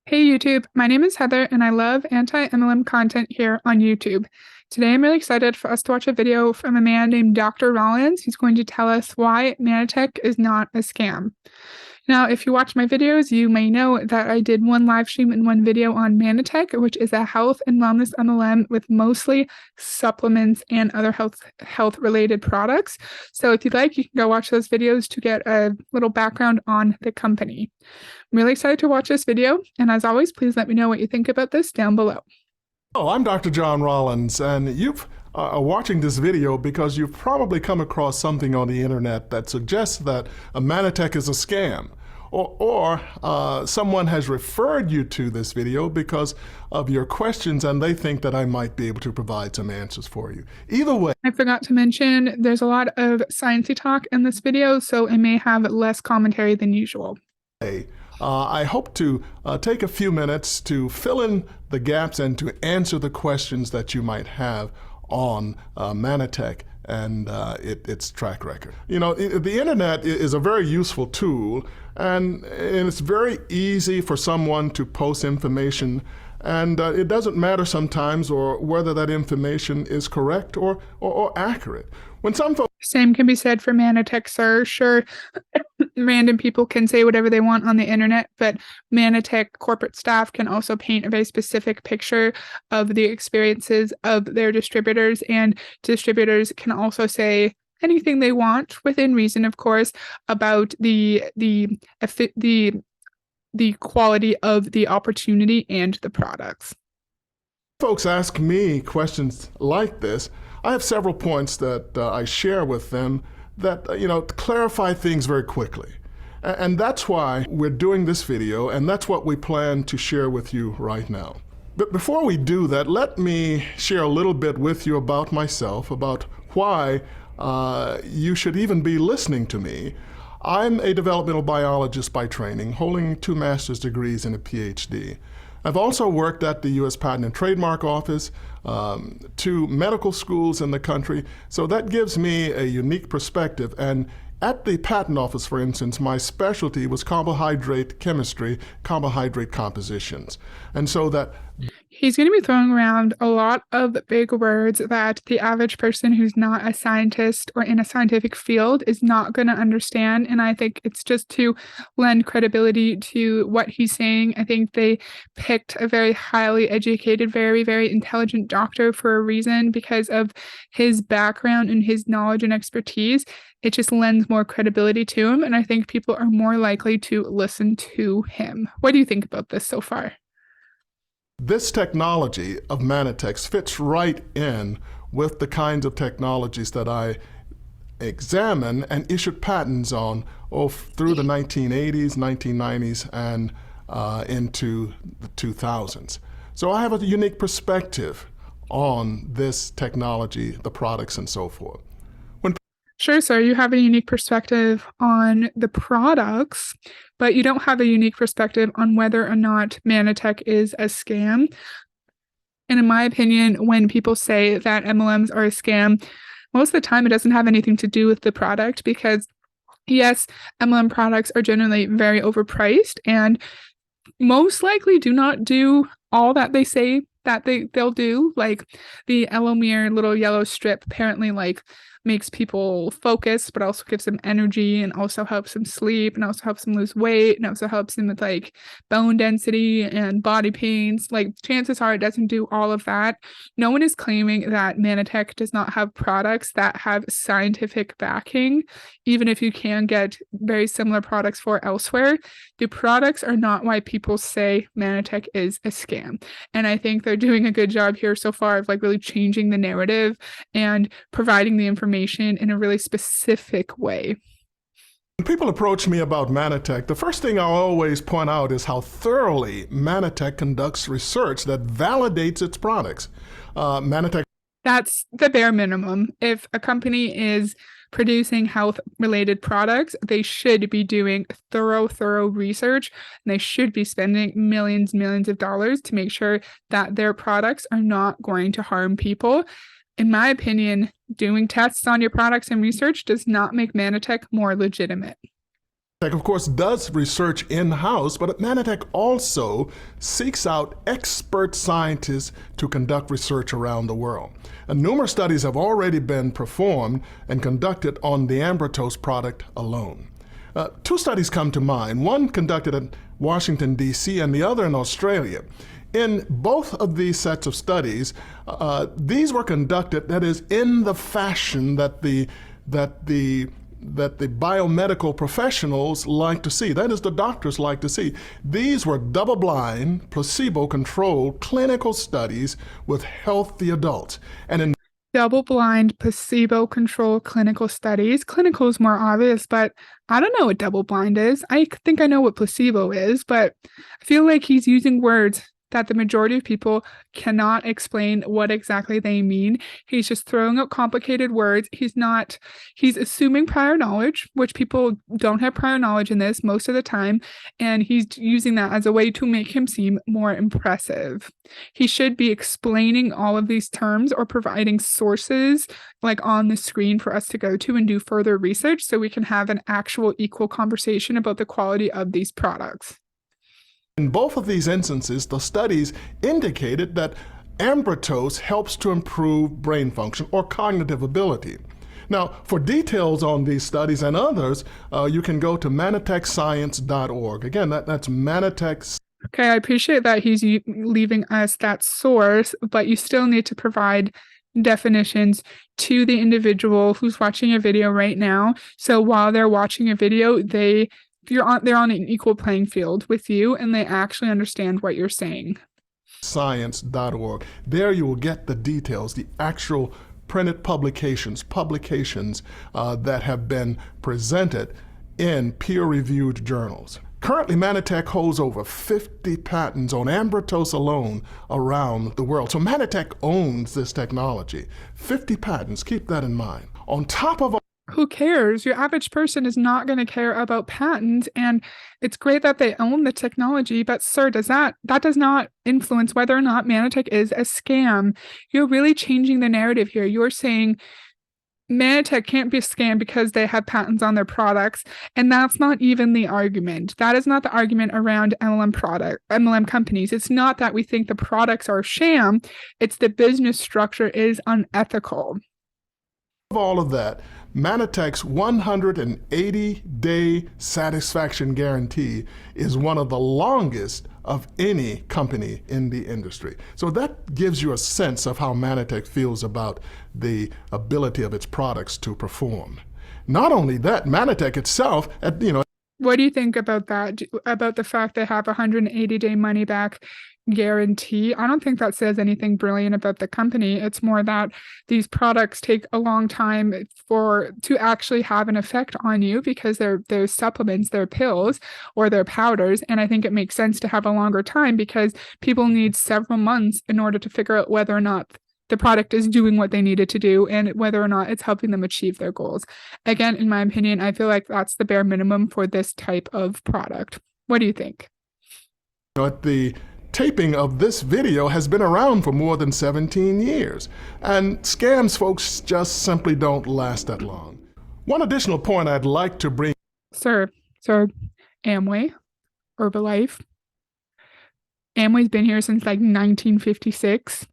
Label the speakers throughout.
Speaker 1: Hey YouTube, my name is Heather and I love anti-MLM content here on YouTube. Today I'm really excited for us to watch a video from a man named Dr. Rollins who's going to tell us why Mannetech is not a scam. Now, if you watch my videos, you may know that I did one live stream and one video on Mannetech, which is a health and wellness MLM with mostly supplements and other health related products. So if you'd like, you can go watch those videos to get a little background on the company. I'm really excited to watch this video, and as always, please let me know what you think about this down below.
Speaker 2: Oh, I'm Dr. John Rollins, and you've are watching this video because you've probably come across something on the internet that suggests that a Mannetech is a scam, or someone has referred you to this video because of your questions and they think that I might be able to provide some answers for you. Either way,
Speaker 1: I forgot to mention there's a lot of sciencey talk in this video, so it may have less commentary than usual.
Speaker 2: I hope to take a few minutes to fill in the gaps and to answer the questions that you might have on Mannetech and its track record. You know, the internet is a very useful tool, and it's very easy for someone to post information, and it doesn't matter sometimes or whether that information is correct or accurate. When some folks
Speaker 1: Same can be said for Mannetech, sir. Sure, random people can say whatever they want on the internet, but Mannetech corporate staff can also paint a very specific picture of the experiences of their distributors, and distributors can also say anything they want within reason, of course, about the quality of the opportunity and the products.
Speaker 2: folks ask me questions like this, I have several points that I share with them that, clarify things very quickly. And that's why we're doing this video, and that's what we plan to share with you right now. But before we do that, let me share a little bit with you about myself, about why you should even be listening to me. I'm a developmental biologist by training, holding 2 master's degrees and a PhD. I've also worked at the U.S. Patent and Trademark Office, 2 medical schools in the country, so that gives me a unique perspective. And at the patent office, for instance, my specialty was carbohydrate chemistry, carbohydrate compositions. And so that
Speaker 1: He's going to be throwing around a lot of big words that the average person who's not a scientist or in a scientific field is not going to understand. And I think it's just to lend credibility to what he's saying. I think they picked a very highly educated, very, very intelligent doctor for a reason because of his background and his knowledge and expertise. It just lends more credibility to him. And I think people are more likely to listen to him. What do you think about this so far?
Speaker 2: this technology of Mannetech fits right in with the kinds of technologies that I examine and issued patents on through the 1980s, 1990s, and into the 2000s. So I have a unique perspective on this technology, the products, and so forth.
Speaker 1: Sure, sir. You have a unique perspective on the products, but you don't have a unique perspective on whether or not Mannetech is a scam. And in my opinion, when people say that MLMs are a scam, most of the time it doesn't have anything to do with the product because, yes, MLM products are generally very overpriced and most likely do not do all that they say that they'll do. Like the Elomere little yellow strip apparently makes people focus, but also gives them energy and also helps them sleep and also helps them lose weight and also helps them with bone density and body pains. Chances are it doesn't do all of that. No one is claiming that Mannetech does not have products that have scientific backing, even if you can get very similar products for elsewhere. The products are not why people say Mannetech is a scam. And I think they're doing a good job here so far of really changing the narrative and providing the information in a really specific way.
Speaker 2: When people approach me about Mannetech, the first thing I'll always point out is how thoroughly Mannetech conducts research that validates its products. Mannetech.
Speaker 1: That's the bare minimum. If a company is producing health-related products, they should be doing thorough research, and they should be spending millions of dollars to make sure that their products are not going to harm people. In my opinion, doing tests on your products and research does not make Mannetech more legitimate.
Speaker 2: Mannetech, of course, does research in-house, but Mannetech also seeks out expert scientists to conduct research around the world. And numerous studies have already been performed and conducted on the Ambratose product alone. Two studies come to mind, one conducted in Washington, D.C., and the other in Australia. In both of these sets of studies, these were conducted, that is, in the fashion that the biomedical professionals like to see, that is, the doctors like to see. These were double-blind, placebo-controlled clinical studies with healthy adults. And in
Speaker 1: Double-blind, placebo-controlled clinical studies. Clinical is more obvious, but I don't know what double-blind is. I think I know what placebo is, but I feel like he's using words that the majority of people cannot explain what exactly they mean. He's just throwing out complicated words. He's assuming prior knowledge, which people don't have prior knowledge in this most of the time, and he's using that as a way to make him seem more impressive. He should be explaining all of these terms or providing sources like on the screen for us to go to and do further research so we can have an actual equal conversation about the quality of these products.
Speaker 2: In both of these instances, the studies indicated that Ambratose helps to improve brain function or cognitive ability. Now, for details on these studies and others, you can go to mannetechscience.org. Again, that's Mannetech.
Speaker 1: Okay, I appreciate that he's leaving us that source, but you still need to provide definitions to the individual who's watching a video right now. So while they're watching a video, they're on an equal playing field with you, and they actually understand what you're saying.
Speaker 2: Science.org. There you will get the details, the actual printed publications that have been presented in peer-reviewed journals. Currently, Mannetech holds over 50 patents on Ambratose alone around the world. So Mannetech owns this technology. 50 patents, keep that in mind. On top of
Speaker 1: who cares? Your average person is not going to care about patents, and it's great that they own the technology, but sir, that does not influence whether or not Mannetech is a scam. You're really changing the narrative here. You're saying Mannetech can't be a scam because they have patents on their products, and that's not even the argument. That is not the argument around MLM companies. It's not that we think the products are a sham, it's the business structure is unethical.
Speaker 2: All of that, Mannetech's 180-day satisfaction guarantee is one of the longest of any company in the industry. So that gives you a sense of how Mannetech feels about the ability of its products to perform. Not only that, Mannetech itself,
Speaker 1: What do you think about that? About the fact they have a 180-day money-back guarantee? I don't think that says anything brilliant about the company. It's more that these products take a long time to actually have an effect on you because they're supplements, they're pills, or they're powders. And I think it makes sense to have a longer time because people need several months in order to figure out whether or not the product is doing what they need it to do and whether or not it's helping them achieve their goals. Again, in my opinion, I feel like that's the bare minimum for this type of product. What do you think?
Speaker 2: The taping of this video has been around for more than 17 years, and scams, folks, just simply don't last that long. One additional point I'd like to bring.
Speaker 1: Sir, Amway, Herbalife. Amway's been here since like 1956.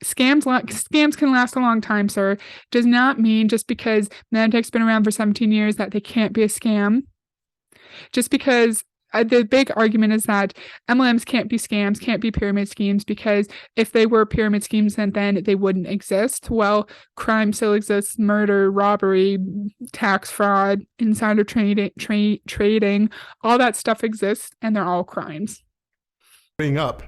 Speaker 1: Scams can last a long time, sir. Does not mean just because Mannetech's been around for 17 years that they can't be a scam. Just because the big argument is that MLMs can't be scams, can't be pyramid schemes, because if they were pyramid schemes, then they wouldn't exist. Well, crime still exists: murder, robbery, tax fraud, insider trading, all that stuff exists, and they're all crimes.
Speaker 2: Bring up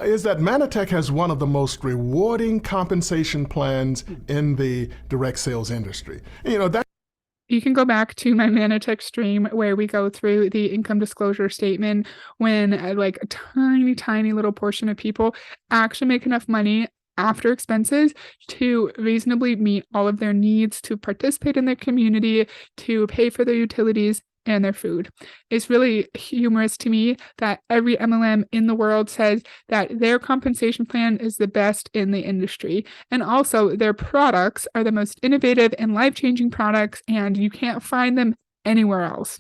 Speaker 2: is that Mannetech has one of the most rewarding compensation plans in the direct sales industry.
Speaker 1: You can go back to my Mannetech stream where we go through the income disclosure statement when like a tiny little portion of people actually make enough money after expenses to reasonably meet all of their needs, to participate in their community, to pay for their utilities and their food. It's really humorous to me that every MLM in the world says that their compensation plan is the best in the industry. And also their products are the most innovative and life-changing products, and you can't find them anywhere else.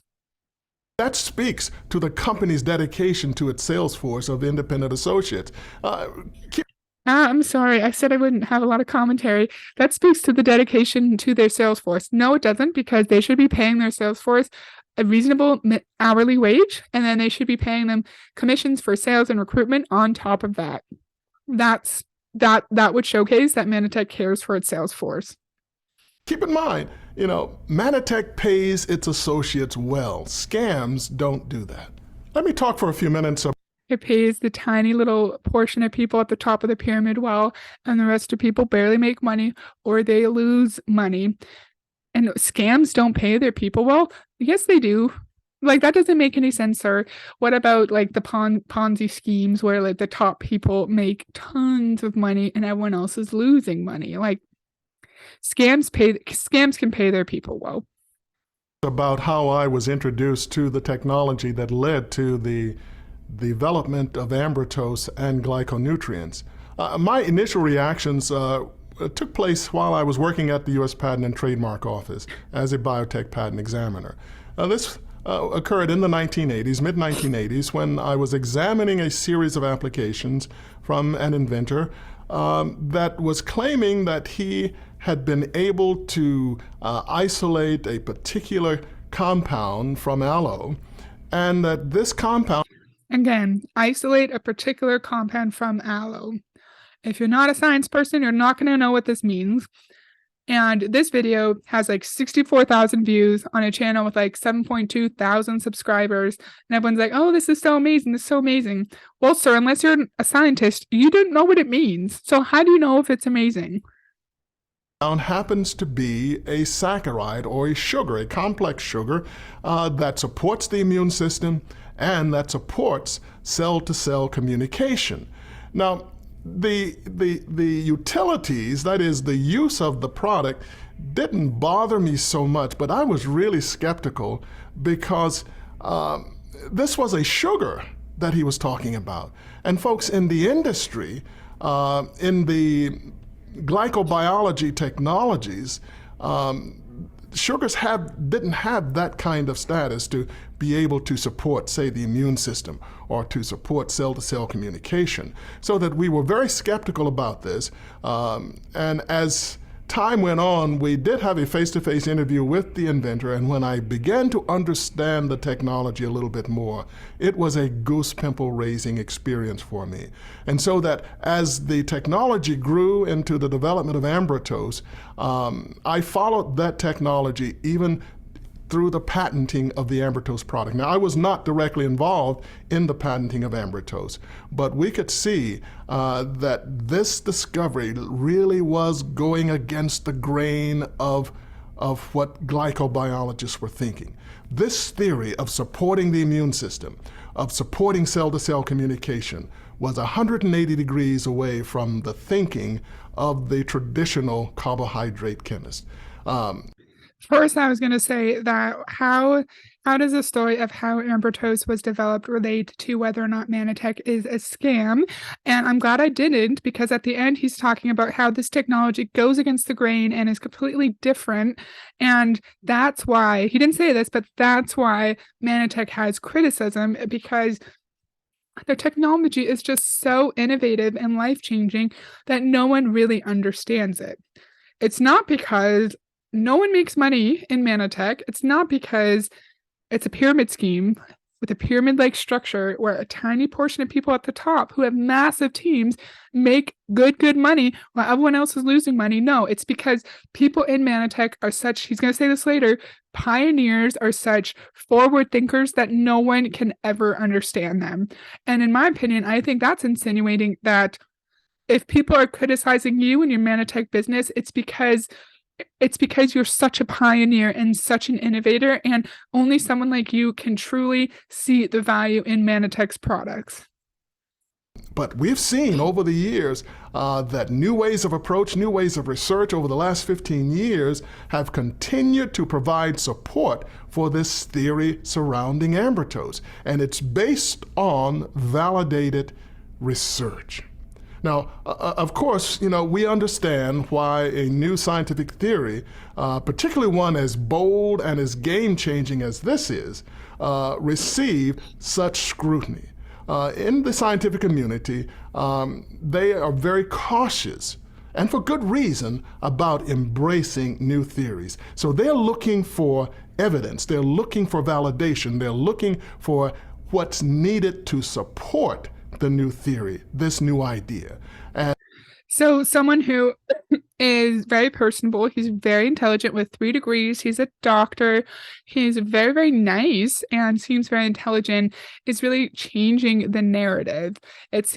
Speaker 2: That speaks to the company's dedication to its sales force of independent associates.
Speaker 1: I'm sorry. I said I wouldn't have a lot of commentary. That speaks to the dedication to their sales force. No, it doesn't, because they should be paying their sales force a reasonable hourly wage, and then they should be paying them commissions for sales and recruitment on top of that. That would showcase that Mannetech cares for its sales force.
Speaker 2: Keep in mind, Mannetech pays its associates well. Scams don't do that. Let me talk for a few minutes.
Speaker 1: It pays the tiny little portion of people at the top of the pyramid well, and the rest of people barely make money or they lose money. And scams don't pay their people well. Yes, they do. Like, that doesn't make any sense, sir. What about like the Ponzi schemes where like the top people make tons of money and everyone else is losing money? Like, scams can pay their people well.
Speaker 2: About how I was introduced to the technology that led to the development of ambritose and glyconutrients. My initial reactions took place while I was working at the U.S. Patent and Trademark Office as a biotech patent examiner. This occurred in the 1980s, mid-1980s, when I was examining a series of applications from an inventor that was claiming that he had been able to isolate a particular compound from aloe, and that this compound...
Speaker 1: Again, isolate a particular compound from aloe. If you're not a science person, you're not going to know what this means. And this video has like 64,000 views on a channel with like 7.2 thousand subscribers. And everyone's like, oh, this is so amazing. This is so amazing. Well, sir, unless you're a scientist, you don't know what it means. So how do you know if it's amazing?
Speaker 2: Happens to be a saccharide or a sugar, a complex sugar that supports the immune system and that supports cell-to-cell communication. Now, the utilities, that is the use of the product, didn't bother me so much, but I was really skeptical because this was a sugar that he was talking about. And folks, in the industry, in the glycobiology technologies, sugars didn't have that kind of status to be able to support, say, the immune system or to support cell-to-cell communication. So that we were very skeptical about this. And as time went on, we did have a face-to-face interview with the inventor, and when I began to understand the technology a little bit more, it was a goose pimple raising experience for me. And so that as the technology grew into the development of ambritose, I followed that technology even through the patenting of the ambritose product. Now, I was not directly involved in the patenting of ambritose, but we could see that this discovery really was going against the grain of what glycobiologists were thinking. This theory of supporting the immune system, of supporting cell-to-cell communication, was 180 degrees away from the thinking of the traditional carbohydrate chemist.
Speaker 1: First, I was going to say that how does the story of how ambritose was developed relate to whether or not Mannetech is a scam? And I'm glad I didn't, because at the end, he's talking about how this technology goes against the grain and is completely different. And that's why, he didn't say this, but that's why Mannetech has criticism, because their technology is just so innovative and life-changing that no one really understands it. It's not because no one makes money in Mannetech. It's not because it's a pyramid scheme with a pyramid-like structure where a tiny portion of people at the top who have massive teams make good money while everyone else is losing money. No, it's because people in Mannetech are such, he's going to say this later, pioneers, are such forward thinkers that no one can ever understand them. And in my opinion, I think that's insinuating that if people are criticizing you and your Mannetech business, it's because you're such a pioneer and such an innovator, and only someone like you can truly see the value in Mannetech's products.
Speaker 2: But we've seen over the years that new ways of approach, new ways of research over the last 15 years have continued to provide support for this theory surrounding ambritose. And it's based on validated research. Now, of course, we understand why a new scientific theory, particularly one as bold and as game-changing as this is, received such scrutiny. In the scientific community, they are very cautious, and for good reason, about embracing new theories. So they're looking for evidence, they're looking for validation, they're looking for what's needed to support the new theory, this new idea.
Speaker 1: So someone who is very personable, he's very intelligent with 3 degrees, he's a doctor, he's very, very nice and seems very intelligent, is really changing the narrative.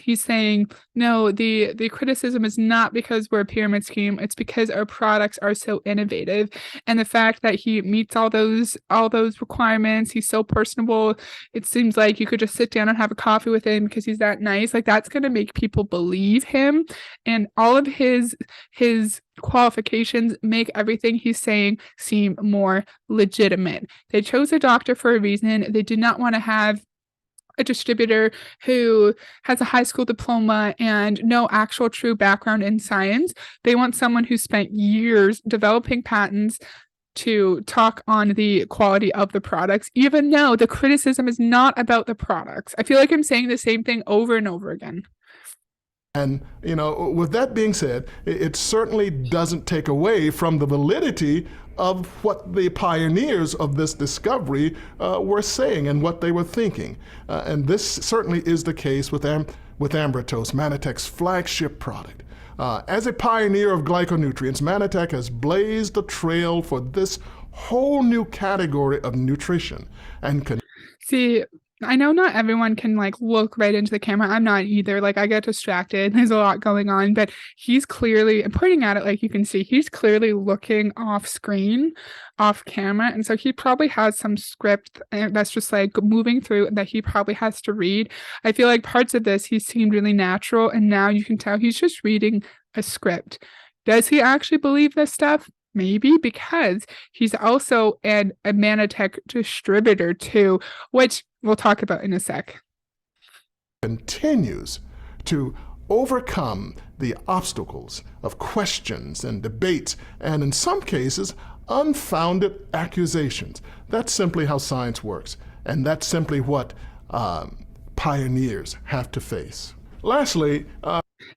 Speaker 1: He's saying, no, the criticism is not because we're a pyramid scheme, it's because our products are so innovative. And the fact that he meets all those requirements, he's so personable, it seems like you could just sit down and have a coffee with him because he's that nice. Like, that's going to make people believe him. And all of his qualifications make everything he's saying seem more legitimate. They chose a doctor for a reason. They did not want to have a distributor who has a high school diploma and no actual true background in science. They want someone who spent years developing patents to talk on the quality of the products, even though the criticism is not about the products. I feel like I'm saying the same thing over and over again.
Speaker 2: And, with that being said, it certainly doesn't take away from the validity of what the pioneers of this discovery were saying and what they were thinking. And this certainly is the case with Ambritose, Mannetech's flagship product. As a pioneer of glyconutrients, Mannetech has blazed the trail for this whole new category of nutrition.
Speaker 1: See, I know not everyone can look right into the camera. I'm not either. I get distracted. There's a lot going on, but he's clearly, and pointing at it, like you can see, he's clearly looking off screen, off camera. And so he probably has some script that's just moving through that he probably has to read. I feel like parts of this, he seemed really natural. And now you can tell he's just reading a script. Does he actually believe this stuff? Maybe, because he's also a Mannetech distributor too, which we'll talk about in a sec.
Speaker 2: Continues to overcome the obstacles of questions and debates, and in some cases, unfounded accusations. That's simply how science works, and that's simply what pioneers have to face. Lastly,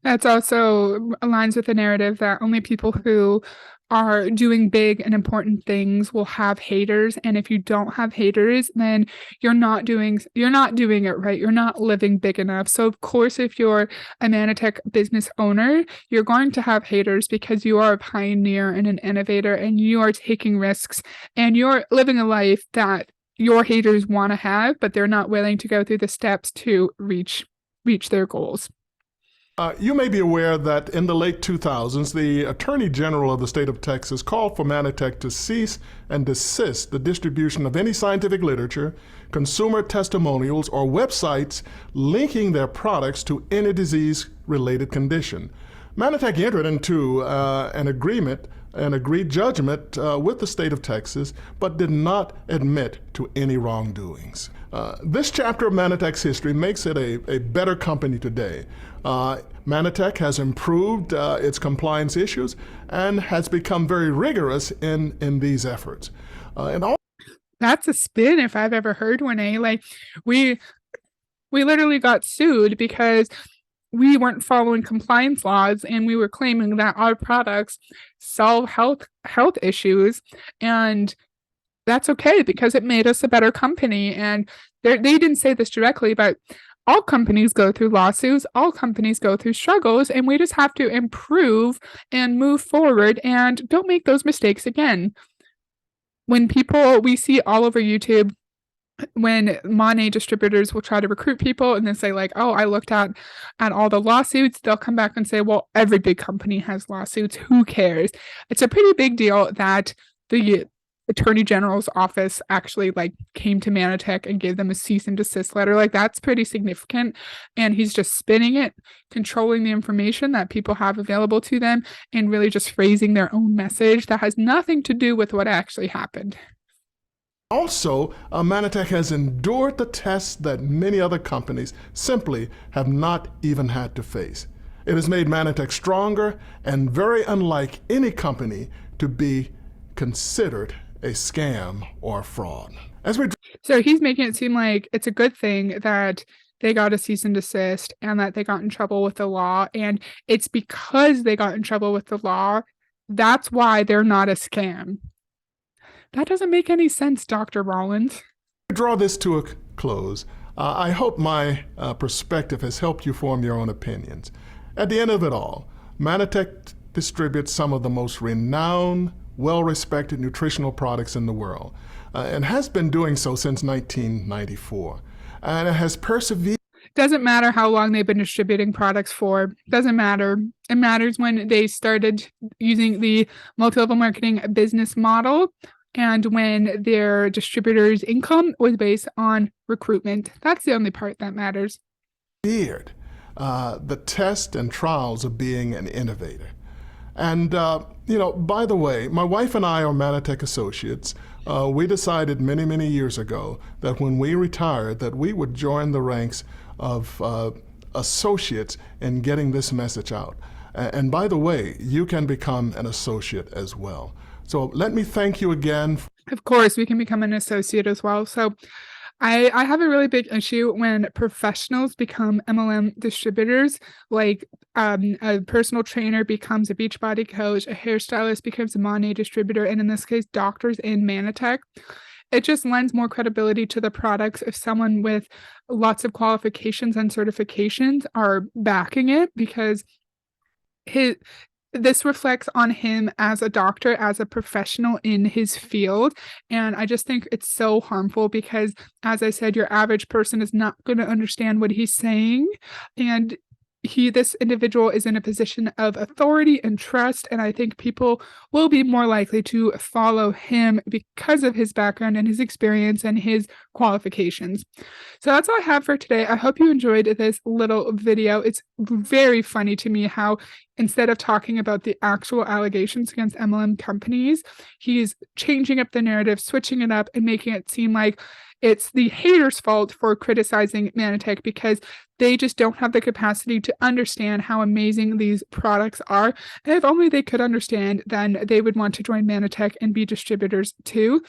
Speaker 1: that's also aligns with the narrative that only people who are doing big and important things will have haters, and if you don't have haters, then you're not doing it right. You're not living big enough. So of course, if you're a Mannetech business owner, you're going to have haters because you are a pioneer and an innovator, and you are taking risks, and you're living a life that your haters want to have, but they're not willing to go through the steps to reach their goals.
Speaker 2: You may be aware that in the late 2000s, the Attorney General of the state of Texas called for Mannetech to cease and desist the distribution of any scientific literature, consumer testimonials, or websites linking their products to any disease-related condition. Mannetech entered into an agreed judgment with the state of Texas, but did not admit to any wrongdoings. This chapter of Mannetech's history makes it a better company today. Mannetech has improved its compliance issues and has become very rigorous in these efforts.
Speaker 1: That's a spin if I've ever heard one, eh? We literally got sued because we weren't following compliance laws, and we were claiming that our products solve health issues, and that's okay because it made us a better company. And they didn't say this directly, but all companies go through lawsuits, all companies go through struggles, and we just have to improve and move forward and don't make those mistakes again. When we see all over YouTube, when Mannetech distributors will try to recruit people and then say oh, I looked at all the lawsuits, they'll come back and say, well, every big company has lawsuits. Who cares? It's a pretty big deal that the Attorney General's office actually came to Mannetech and gave them a cease and desist letter. That's pretty significant. And he's just spinning it, controlling the information that people have available to them, and really just phrasing their own message that has nothing to do with what actually happened.
Speaker 2: Also, Mannetech has endured the tests that many other companies simply have not even had to face. It has made Mannetech stronger and very unlike any company to be considered a scam or fraud.
Speaker 1: So he's making it seem like it's a good thing that they got a cease and desist and that they got in trouble with the law. And it's because they got in trouble with the law, that's why they're not a scam. That doesn't make any sense, Dr. Rollins.
Speaker 2: Draw this to a close. I hope my perspective has helped you form your own opinions. At the end of it all, Mannetech distributes some of the most renowned, well-respected nutritional products in the world, and has been doing so since 1994. And it has persevered.
Speaker 1: Doesn't matter how long they've been distributing products for. Doesn't matter. It matters when they started using the multi-level marketing business model and when their distributor's income was based on recruitment. That's the only part that matters.
Speaker 2: The test and trials of being an innovator. And, by the way, my wife and I are Mannetech associates. We decided many, many years ago that when we retired that we would join the ranks of associates in getting this message out. And by the way, you can become an associate as well. So let me thank you again.
Speaker 1: Of course, we can become an associate as well. So I have a really big issue when professionals become MLM distributors, like a personal trainer becomes a Beachbody coach, a hairstylist becomes a Mannetech distributor, and in this case, doctors in Mannetech. It just lends more credibility to the products if someone with lots of qualifications and certifications are backing it, because this reflects on him as a doctor, as a professional in his field. And I just think it's so harmful because, as I said, your average person is not going to understand what he's saying. And this individual is in a position of authority and trust, and I think people will be more likely to follow him because of his background and his experience and his qualifications. So that's all I have for today. I hope you enjoyed this little video. It's very funny to me how instead of talking about the actual allegations against MLM companies, he's changing up the narrative, switching it up, and making it seem like it's the haters' fault for criticizing Mannetech because they just don't have the capacity to understand how amazing these products are. And if only they could understand, then they would want to join Mannetech and be distributors too.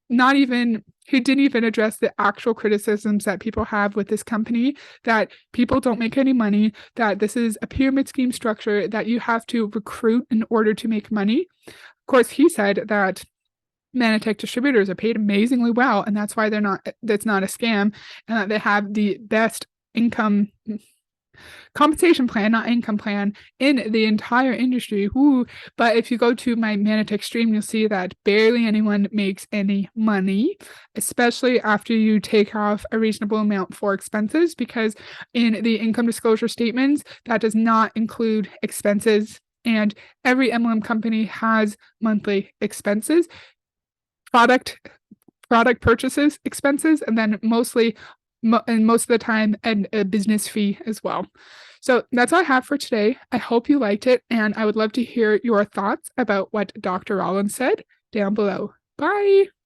Speaker 1: He didn't even address the actual criticisms that people have with this company, that people don't make any money, that this is a pyramid scheme structure, that you have to recruit in order to make money. Of course, he said that Mannetech distributors are paid amazingly well, and that's why that's not a scam, and that they have the best compensation plan, not income plan, in the entire industry. Woo. But if you go to my Mannetech stream, you'll see that barely anyone makes any money, especially after you take off a reasonable amount for expenses, because in the income disclosure statements, that does not include expenses, and every MLM company has monthly expenses, product purchases expenses, and then most of the time a business fee as well. So that's all I have for today. I hope you liked it, and I would love to hear your thoughts about what Dr. Rollins said down below. Bye.